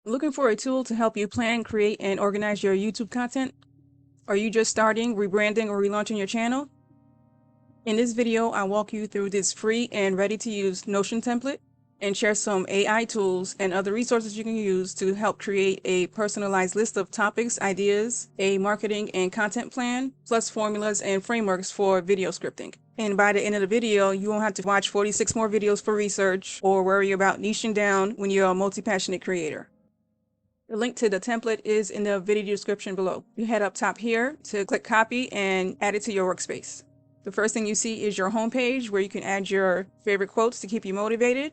Looking for a tool to help you plan, create, and organize your YouTube content? Are you just starting, rebranding, or relaunching your channel? In this video, I'll walk you through this free and ready-to-use Notion template and share some AI tools and other resources you can use to help create a personalized list of topics, ideas, a marketing and content plan, plus formulas and frameworks for video scripting. And by the end of the video, you won't have to watch 46 more videos for research or worry about niching down when you're a multi-passionate creator. The link to the template is in the video description below. You head up top here to click copy and add it to your workspace. The first thing you see is your homepage where you can add your favorite quotes to keep you motivated,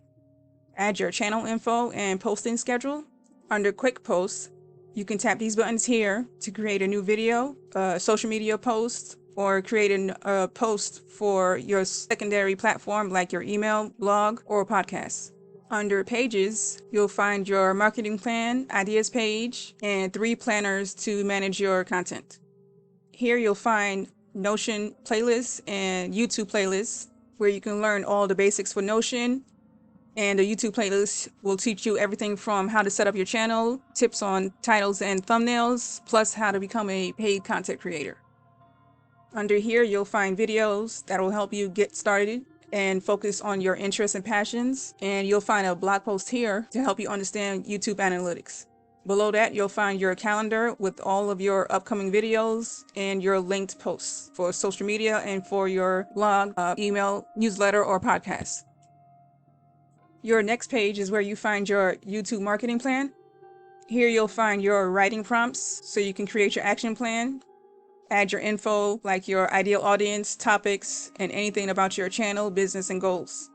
add your channel info and posting schedule. Under quick posts, you can tap these buttons here to create a new video, a social media post, or create a post for your secondary platform like your email, blog, or podcast. Under pages, you'll find your marketing plan, ideas page, and 3 planners to manage your content. Here you'll find Notion playlists and YouTube playlists where you can learn all the basics for Notion. And the YouTube playlist will teach you everything from how to set up your channel, tips on titles and thumbnails, plus how to become a paid content creator. Under here, you'll find videos that will help you get started and focus on your interests and passions. And you'll find a blog post here to help you understand YouTube analytics. Below that, you'll find your calendar with all of your upcoming videos and your linked posts for social media and for your blog, email, newsletter, or podcast. Your next page is where you find your YouTube marketing plan. Here you'll find your writing prompts so you can create your action plan. Add your info like your ideal audience, topics, and anything about your channel, business, and goals.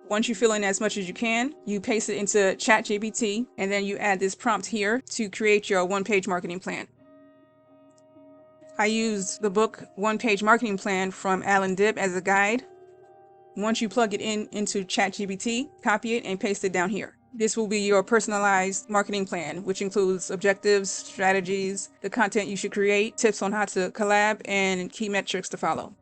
Once you fill in as much as you can, you paste it into ChatGPT, and then you add this prompt here to create your one-page marketing plan. I use the book One-Page Marketing Plan from Alan Dibb as a guide. Once you plug it into ChatGPT, copy it and paste it down here. This will be your personalized marketing plan, which includes objectives, strategies, the content you should create, tips on how to collab, and key metrics to follow.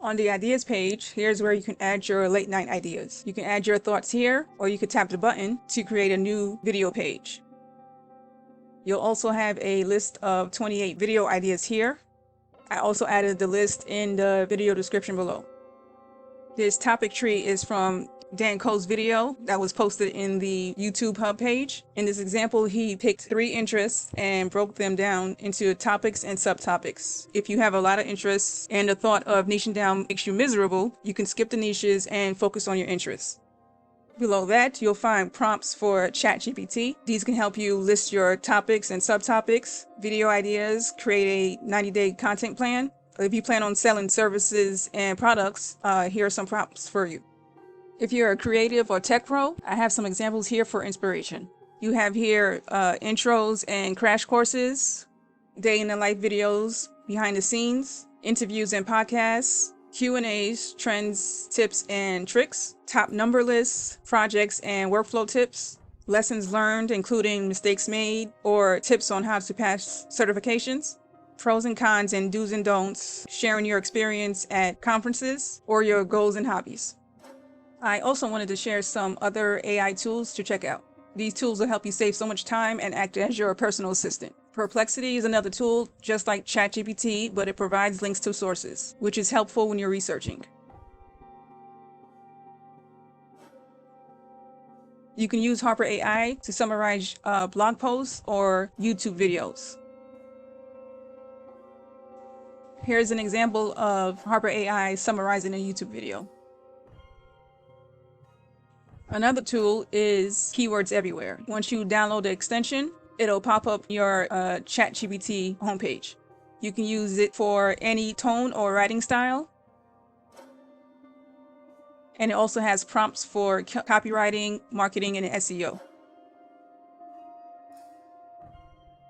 On the ideas page, here's where you can add your late night ideas. You can add your thoughts here, or you could tap the button to create a new video page. You'll also have a list of 28 video ideas here. I also added the list in the video description below. This topic tree is from Dan Coe's video that was posted in the YouTube hub page. In this example, he picked 3 interests and broke them down into topics and subtopics. If you have a lot of interests and the thought of niching down makes you miserable, you can skip the niches and focus on your interests. Below that, you'll find prompts for ChatGPT. These can help you list your topics and subtopics, video ideas, create a 90-day content plan. If you plan on selling services and products, here are some prompts for you. If you're a creative or tech pro, I have some examples here for inspiration. You have here intros and crash courses, day in the life videos, behind the scenes, interviews and podcasts, Q&As, trends, tips and tricks, top number lists, projects and workflow tips, lessons learned including mistakes made or tips on how to pass certifications, pros and cons and do's and don'ts, sharing your experience at conferences or your goals and hobbies. I also wanted to share some other AI tools to check out. These tools will help you save so much time and act as your personal assistant. Perplexity is another tool just like ChatGPT, but it provides links to sources, which is helpful when you're researching. You can use Harper AI to summarize blog posts or YouTube videos. Here's an example of Harper AI summarizing a YouTube video. Another tool is Keywords Everywhere. Once you download the extension, it'll pop up your ChatGPT homepage. You can use it for any tone or writing style. And it also has prompts for copywriting, marketing, and SEO.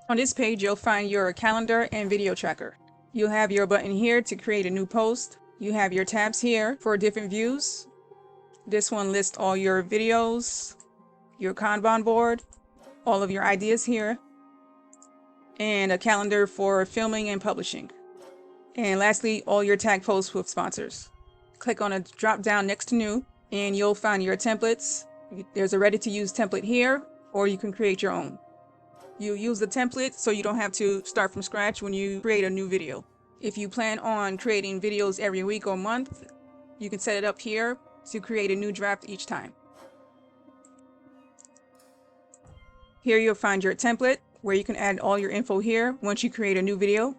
On this page, you'll find your calendar and video tracker. You'll have your button here to create a new post. You have your tabs here for different views. This one lists all your videos, your Kanban board, all of your ideas here, and a calendar for filming and publishing. And lastly, all your tag posts with sponsors. Click on a drop down next to new, and you'll find your templates. There's a ready to use template here, or you can create your own. You use the template so you don't have to start from scratch when you create a new video. If you plan on creating videos every week or month, you can set it up here to create a new draft each time. Here you'll find your template where you can add all your info here once you create a new video.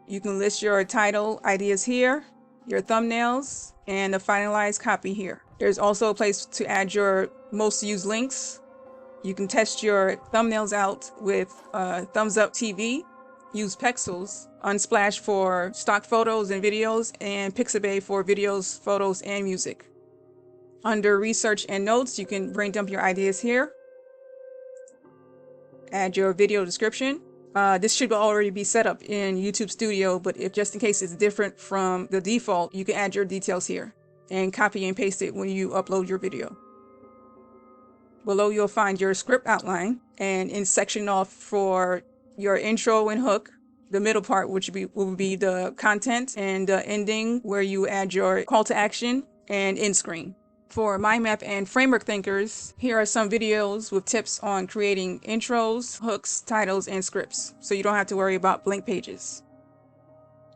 You can list your title ideas here, your thumbnails, and the finalized copy here. There's also a place to add your most used links. You can test your thumbnails out with Thumbs Up TV, use Pexels, Unsplash for stock photos and videos, and Pixabay for videos, photos, and music. Under Research and Notes, you can brain dump your ideas here. Add your video description. This should already be set up in YouTube Studio, but if just in case it's different from the default, you can add your details here and copy and paste it when you upload your video. Below you'll find your script outline, and in section off for your intro and hook, the middle part which will be the content, and the ending where you add your call to action and end screen. For mind map and framework thinkers, here are some videos with tips on creating intros, hooks, titles, and scripts, so you don't have to worry about blank pages.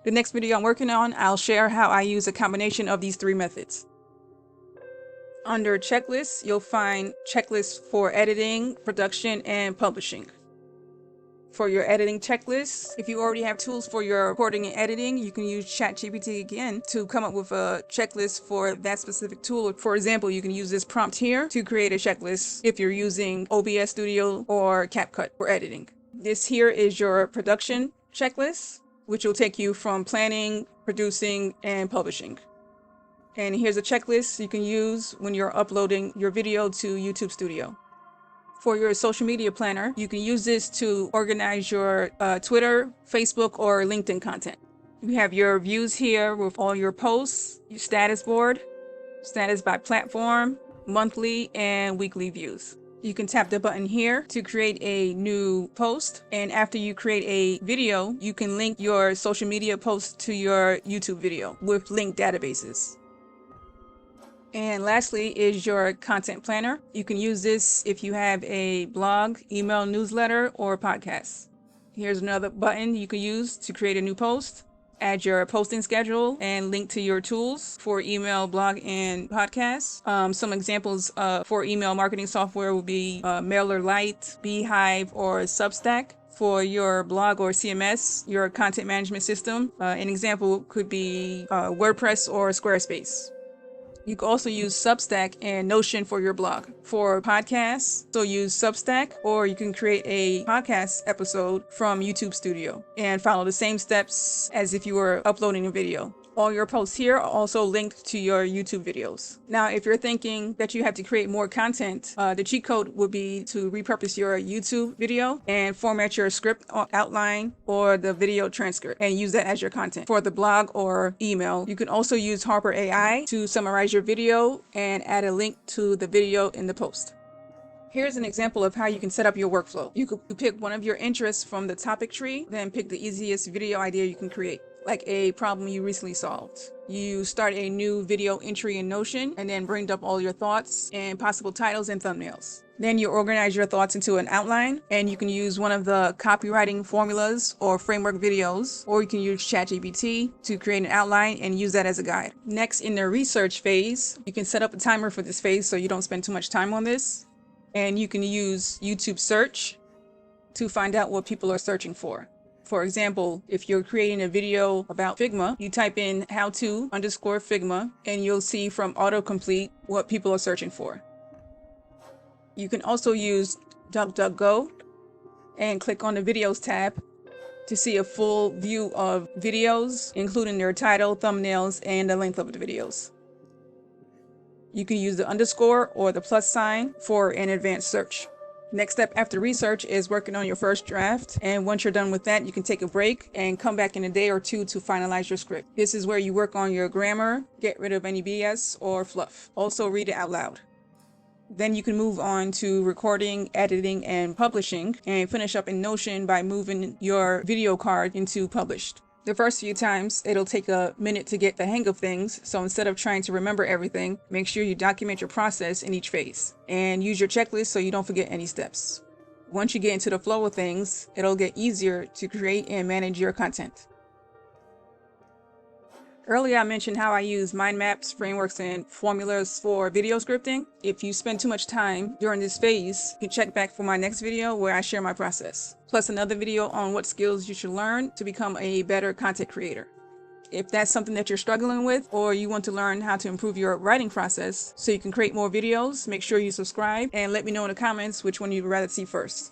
The next video I'm working on, I'll share how I use a combination of these three methods. Under checklists, you'll find checklists for editing, production, and publishing. For your editing checklist, if you already have tools for your recording and editing, you can use ChatGPT again to come up with a checklist for that specific tool. For example, you can use this prompt here to create a checklist if you're using OBS Studio or CapCut for editing. This here is your production checklist, which will take you from planning, producing, and publishing. And here's a checklist you can use when you're uploading your video to YouTube Studio. For your social media planner, you can use this to organize your Twitter, Facebook, or LinkedIn content. You have your views here with all your posts, your status board, status by platform, monthly and weekly views. You can tap the button here to create a new post, and after you create a video, you can link your social media post to your YouTube video with linked databases. And lastly is your content planner. You can use this if you have a blog, email newsletter, or podcast. Here's another button you can use to create a new post. Add your posting schedule and link to your tools for email, blog, and podcasts. Some examples for email marketing software will be MailerLite, Beehive, or Substack. For your blog or CMS, your content management system, an example could be WordPress or Squarespace. You can also use Substack and Notion for your blog. For podcasts, so use Substack, or you can create a podcast episode from YouTube Studio and follow the same steps as if you were uploading a video. All your posts here are also linked to your YouTube videos. Now, if you're thinking that you have to create more content, the cheat code would be to repurpose your YouTube video and format your script outline or the video transcript and use that as your content. For the blog or email, you can also use Harper AI to summarize your video and add a link to the video in the post. Here's an example of how you can set up your workflow. You could pick one of your interests from the topic tree, then pick the easiest video idea you can create, like a problem you recently solved. You start a new video entry in Notion and then bring up all your thoughts and possible titles and thumbnails. Then you organize your thoughts into an outline, and you can use one of the copywriting formulas or framework videos, or you can use ChatGPT to create an outline and use that as a guide. Next, in the research phase, you can set up a timer for this phase so you don't spend too much time on this. And you can use YouTube search to find out what people are searching for. For example, if you're creating a video about Figma, you type in how-to_Figma, and you'll see from autocomplete what people are searching for. You can also use DuckDuckGo and click on the Videos tab to see a full view of videos, including their title, thumbnails, and the length of the videos. You can use the underscore or the plus sign for an advanced search. Next step after research is working on your first draft, and once you're done with that, you can take a break and come back in a day or two to finalize your script. This is where you work on your grammar, get rid of any BS or fluff. Also read it out loud. Then you can move on to recording, editing, and publishing, and finish up in Notion by moving your video card into published. The first few times, it'll take a minute to get the hang of things, so instead of trying to remember everything, make sure you document your process in each phase, and use your checklist so you don't forget any steps. Once you get into the flow of things, it'll get easier to create and manage your content. Earlier, I mentioned how I use mind maps, frameworks, and formulas for video scripting. If you spend too much time during this phase, you can check back for my next video where I share my process, plus another video on what skills you should learn to become a better content creator. If that's something that you're struggling with, or you want to learn how to improve your writing process so you can create more videos, make sure you subscribe and let me know in the comments which one you'd rather see first.